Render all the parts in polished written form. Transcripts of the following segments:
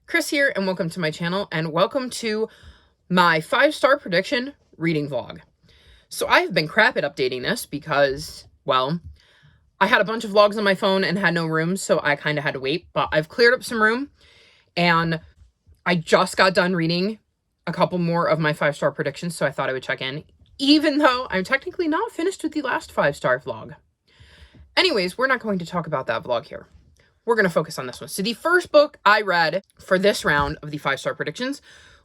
Chris here, and welcome to my channel, and welcome to my 5-star prediction reading vlog. So I've been crap at updating this because, well, I had a bunch of vlogs on my phone and had no room, so I kind of had to wait, but I've cleared up some room, and I just got done reading a couple more of my 5-star predictions, so I thought I would check in, even though I'm technically not finished with the last 5-star vlog. Anyways, we're not going to talk about that vlog here. We're going to focus on this one. So the first book I read for this round of the 5-star predictions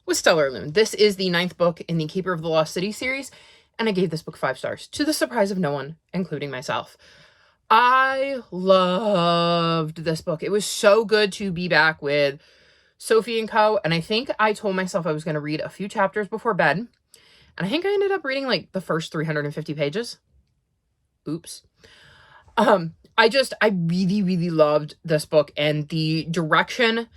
was Stellar Loon. This is the 9th book in the Keeper of the Lost City series, and I gave this book 5 stars, to the surprise of no one, including myself. I loved this book. It was so good to be back with Sophie and co, and I think I told myself I was going to read a few chapters before bed, and I think I ended up reading like the first 350 pages. Oops. I really loved this book and the direction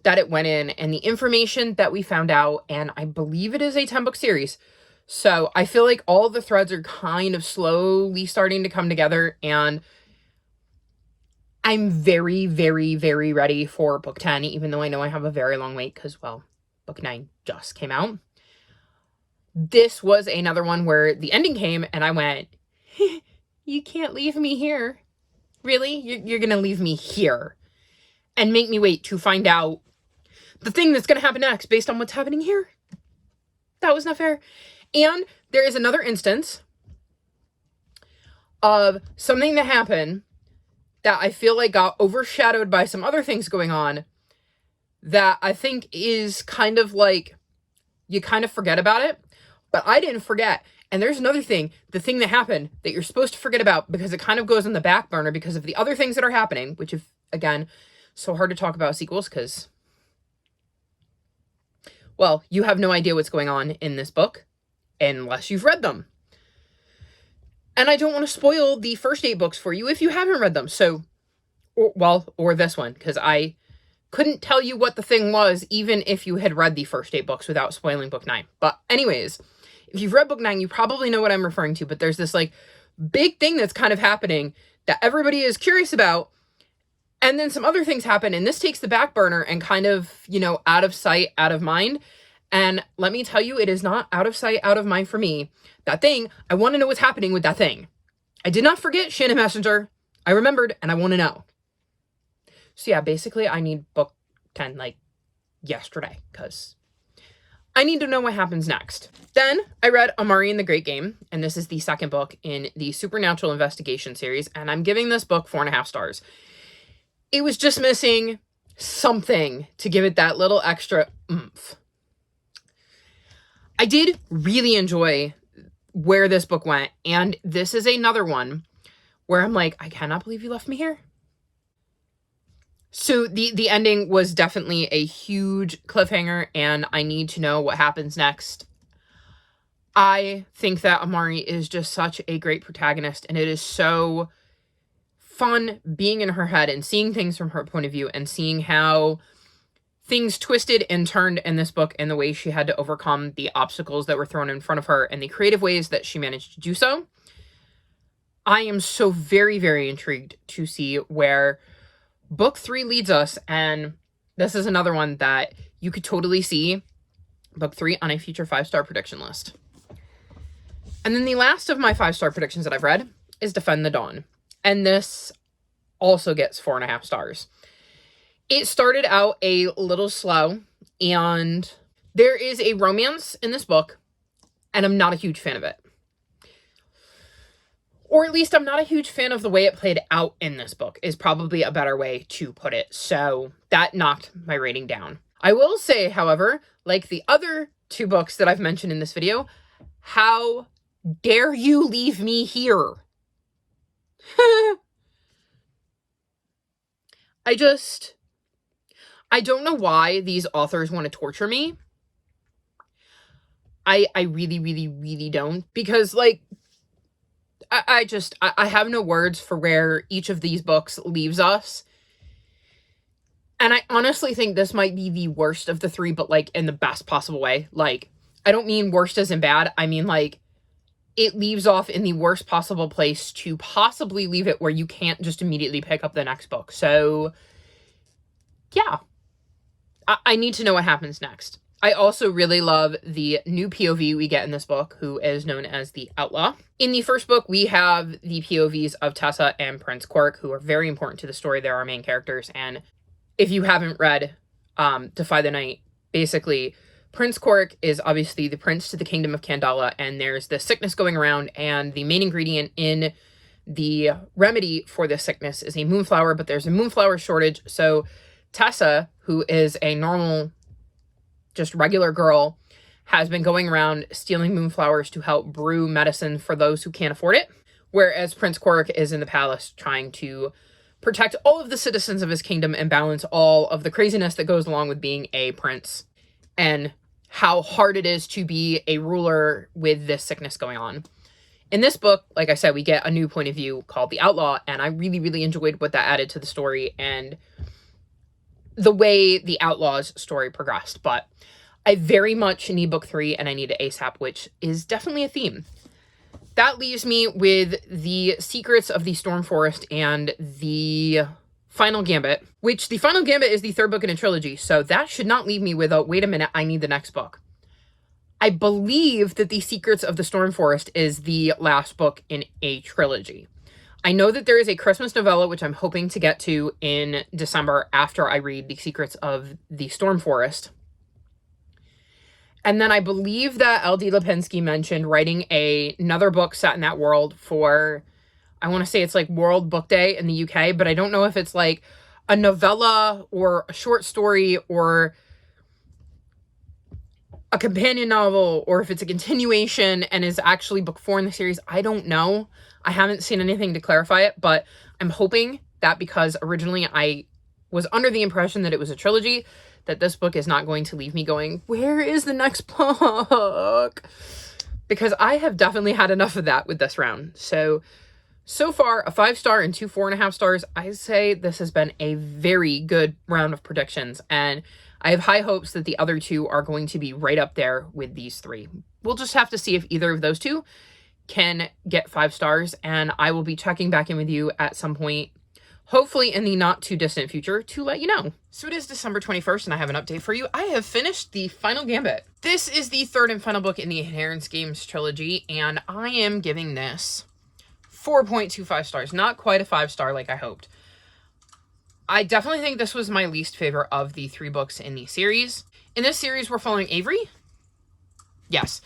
that it went in and the information that we found out. And I believe it is a 10-book series. So I feel like all the threads are kind of slowly starting to come together. And I'm very, very, very ready for book 10, even though I know I have a very long wait because, well, book 9 just came out. This was another one where the ending came and I went, you can't leave me here. Really? You're going to leave me here and make me wait to find out the thing that's going to happen next based on what's happening here? That was not fair. And there is another instance of something that happened that I feel like got overshadowed by some other things going on that I think is kind of like, you kind of forget about it, but I didn't forget. And there's another thing, the thing that happened that you're supposed to forget about because it kind of goes on the back burner because of the other things that are happening, which, if again, so hard to talk about sequels because, well, you have no idea what's going on in this book unless you've read them. And I don't want to spoil the first 8 books for you if you haven't read them. So, or this one, because I couldn't tell you what the thing was even if you had read the first 8 books without spoiling book 9. But anyways, if you've read book 9, you probably know what I'm referring to, but there's this like big thing that's kind of happening that everybody is curious about. And then some other things happen, and this takes the back burner and kind of, out of sight, out of mind. And let me tell you, it is not out of sight, out of mind for me. That thing, I want to know what's happening with that thing. I did not forget Shannon Messenger. I remembered, and I want to know. So yeah, basically I need book 10 like yesterday, because I need to know what happens next. Then I read Amari and the Great Game, and this is the 2nd book in the Supernatural Investigation series, and I'm giving this book 4.5 stars. It was just missing something to give it that little extra oomph. I did really enjoy where this book went, and this is another one where I'm like, I cannot believe you left me here. So the ending was definitely a huge cliffhanger, and I need to know what happens next. I think that Amari is just such a great protagonist, and it is so fun being in her head and seeing things from her point of view and seeing how things twisted and turned in this book and the way she had to overcome the obstacles that were thrown in front of her and the creative ways that she managed to do so. I am so very, very intrigued to see where book 3 leads us, and this is another one that you could totally see book 3 on a future 5-star prediction list. And then the last of my 5-star predictions that I've read is Defend the Dawn, and this also gets 4.5 stars. It started out a little slow, and there is a romance in this book, and I'm not a huge fan of it. Or at least I'm not a huge fan of the way it played out in this book, is probably a better way to put it. So that knocked my rating down. I will say, however, like the other 2 books that I've mentioned in this video, how dare you leave me here? I don't know why these authors want to torture me. I really, really, really don't. Because, like, I have no words for where each of these books leaves us. And I honestly think this might be the worst of the 3, but, like, in the best possible way. Like, I don't mean worst as in bad. I mean, like, it leaves off in the worst possible place to possibly leave it where you can't just immediately pick up the next book. So, yeah. I need to know what happens next. I also really love the new POV we get in this book, who is known as the Outlaw. In the first book, we have the POVs of Tessa and Prince Quark, who are very important to the story. They're our main characters. And if you haven't read Defy the Night, basically, Prince Quark is obviously the prince to the kingdom of Kandala, and there's this sickness going around, and the main ingredient in the remedy for this sickness is a moonflower, but there's a moonflower shortage. So Tessa, who is a normal, just regular girl, has been going around stealing moonflowers to help brew medicine for those who can't afford it, whereas Prince Quark is in the palace trying to protect all of the citizens of his kingdom and balance all of the craziness that goes along with being a prince, and how hard it is to be a ruler with this sickness going on. In this book, like I said, we get a new point of view called The Outlaw, and I really, really enjoyed what that added to the story and the way the Outlaw's story progressed. But I very much need book 3, and I need it ASAP, which is definitely a theme. That leaves me with the Secrets of the Storm Forest and the Final Gambit, which the Final Gambit is the third book in a trilogy, so that should not leave me with a, wait a minute, I need the next book. I believe that the Secrets of the Storm Forest is the last book in a trilogy. I know that there is a Christmas novella, which I'm hoping to get to in December after I read the Secrets of the Storm Forest. And then I believe that L.D. Lipinski mentioned writing another book set in that world for, I want to say it's like World Book Day in the UK, but I don't know if it's like a novella or a short story or a companion novel, or if it's a continuation and is actually book 4 in the series. I don't know. I haven't seen anything to clarify it, but I'm hoping that because originally I was under the impression that it was a trilogy, that this book is not going to leave me going, where is the next book? Because I have definitely had enough of that with this round. So far, a 5-star and 2 4.5 stars. I say this has been a very good round of predictions, and I have high hopes that the other 2 are going to be right up there with these 3. We'll just have to see if either of those 2 can get 5 stars, and I will be checking back in with you at some point, hopefully in the not too distant future, to let you know. So it is December 21st, and I have an update for you. I have finished the Final Gambit. This is the third and final book in the Inheritance Games trilogy, and I am giving this 4.25 stars. Not quite a 5-star like I hoped. I definitely think this was my least favorite of the 3 books in the series. In this series, we're following Avery. Yes.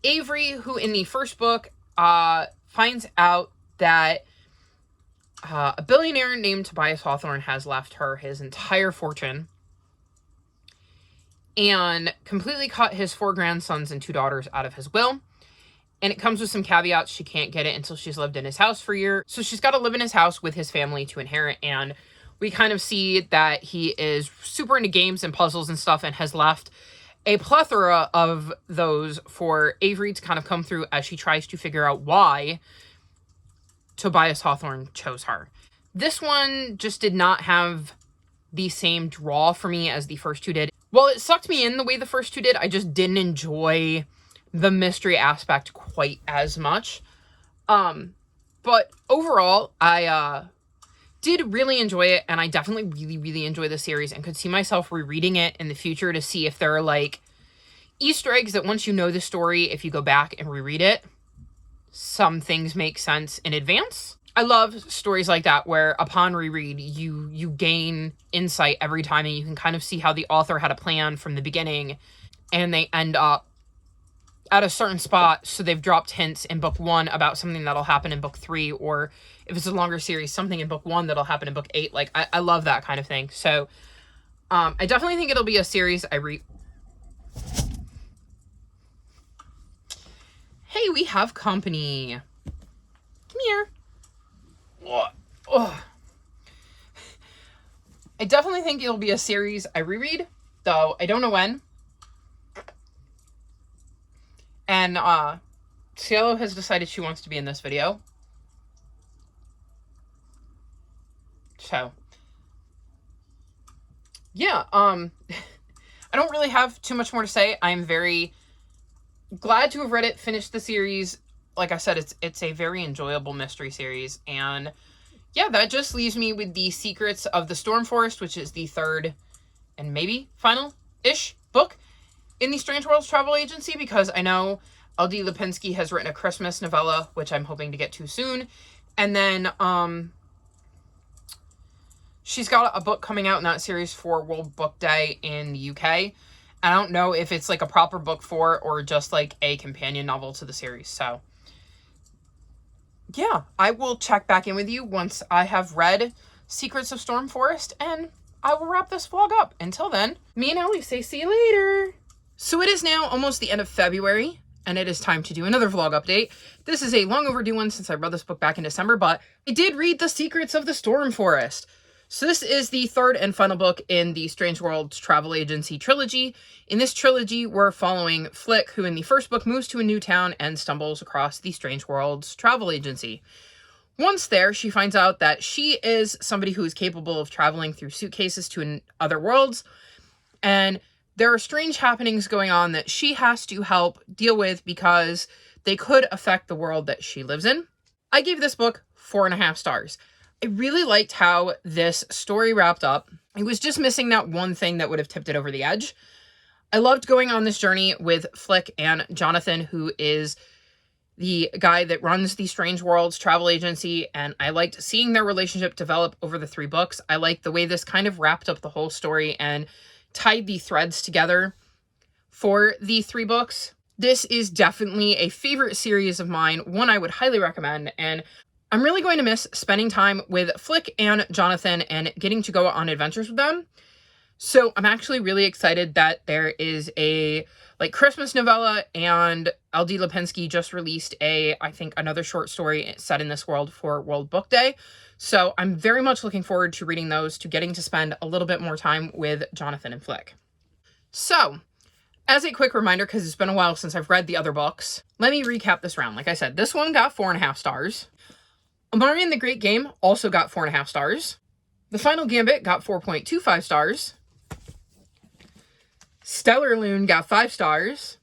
Avery, who in the first book finds out that a billionaire named Tobias Hawthorne has left her his entire fortune and completely cut his 4 grandsons and 2 daughters out of his will. And it comes with some caveats. She can't get it until she's lived in his house for a year. So she's got to live in his house with his family to inherit. And we kind of see that he is super into games and puzzles and stuff and has left a plethora of those for Avery to kind of come through as she tries to figure out why Tobias Hawthorne chose her. This one just did not have the same draw for me as the first 2 did. While it sucked me in the way the first 2 did, I just didn't enjoy the mystery aspect quite as much. But overall, I did really enjoy it, and I definitely really, really enjoy the series and could see myself rereading it in the future to see if there are like Easter eggs that once you know the story, if you go back and reread it, some things make sense in advance. I love stories like that where upon reread, you gain insight every time, and you can kind of see how the author had a plan from the beginning and they end up at a certain spot, so they've dropped hints in book 1 about something that'll happen in book 3, or if it's a longer series, something in book 1 that'll happen in book 8. Like, I love that kind of thing. So, I definitely think it'll be a series I read. Hey, we have company. Come here. Oh. I definitely think it'll be a series I reread, though I don't know when. And Cielo has decided she wants to be in this video. So, yeah, I don't really have too much more to say. I'm very glad to have read it, finished the series. Like I said, it's a very enjoyable mystery series. And yeah, that just leaves me with the Secrets of the Storm Forest, which is the third and maybe final-ish book in the Strange Worlds Travel Agency, because I know L.D. Lipinski has written a Christmas novella, which I'm hoping to get to soon. And then she's got a book coming out in that series for World Book Day in the UK. I don't know if it's like a proper book for it or just like a companion novel to the series. So yeah, I will check back in with you once I have read Secrets of Storm Forest, and I will wrap this vlog up. Until then, me and Ellie say see you later. So it is now almost the end of February, and it is time to do another vlog update. This is a long overdue one since I read this book back in December, but I did read The Secrets of the Storm Forest. So this is the third and final book in the Strange Worlds Travel Agency trilogy. In this trilogy, we're following Flick, who in the first book moves to a new town and stumbles across the Strange Worlds Travel Agency. Once there, she finds out that she is somebody who is capable of traveling through suitcases to other worlds, and there are strange happenings going on that she has to help deal with because they could affect the world that she lives in. I gave this book 4.5 stars. I really liked how this story wrapped up. It was just missing that one thing that would have tipped it over the edge. I loved going on this journey with Flick and Jonathan, who is the guy that runs the Strange Worlds Travel Agency, and I liked seeing their relationship develop over the 3 books. I liked the way this kind of wrapped up the whole story and tied the threads together for the 3 books. This is definitely a favorite series of mine, one I would highly recommend, and I'm really going to miss spending time with Flick and Jonathan and getting to go on adventures with them. So I'm actually really excited that there is a Christmas novella, and L.D. Lipinski just released I think another short story set in this world for World Book Day. So I'm very much looking forward to reading those, to getting to spend a little bit more time with Jonathan and Flick. So, as a quick reminder, because it's been a while since I've read the other books, let me recap this round. Like I said, this one got 4.5 stars. Amari and the Great Game also got 4.5 stars. The Final Gambit got 4.25 stars. Stellar Loon got 5 stars.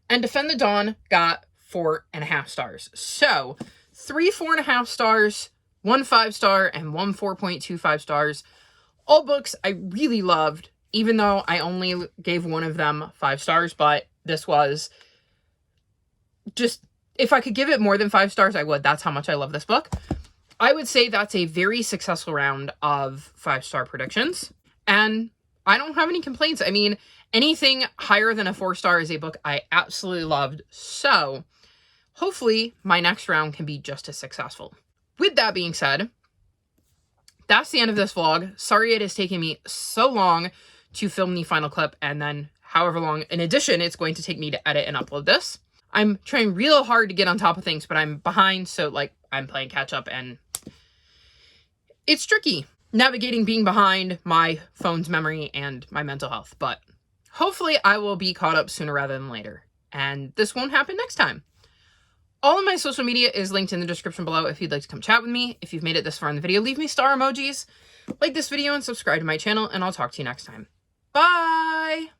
And Defend the Dawn got 4.5 stars. So, 3 4.5 stars, 1 5-star, and 1 4.25 stars. All books I really loved, even though I only gave one of them 5 stars, but this was just, if I could give it more than 5 stars, I would. That's how much I love this book. I would say that's a very successful round of 5-star predictions, and I don't have any complaints. I mean, anything higher than a 4-star is a book I absolutely loved, so hopefully my next round can be just as successful. With that being said, that's the end of this vlog. Sorry it has taken me so long to film the final clip, and then however long in addition it's going to take me to edit and upload this. I'm trying real hard to get on top of things, but I'm behind, so I'm playing catch up, and it's tricky navigating being behind, my phone's memory, and my mental health, but hopefully I will be caught up sooner rather than later, and this won't happen next time. All of my social media is linked in the description below if you'd like to come chat with me. If you've made it this far in the video, leave me star emojis, like this video, and subscribe to my channel, and I'll talk to you next time. Bye!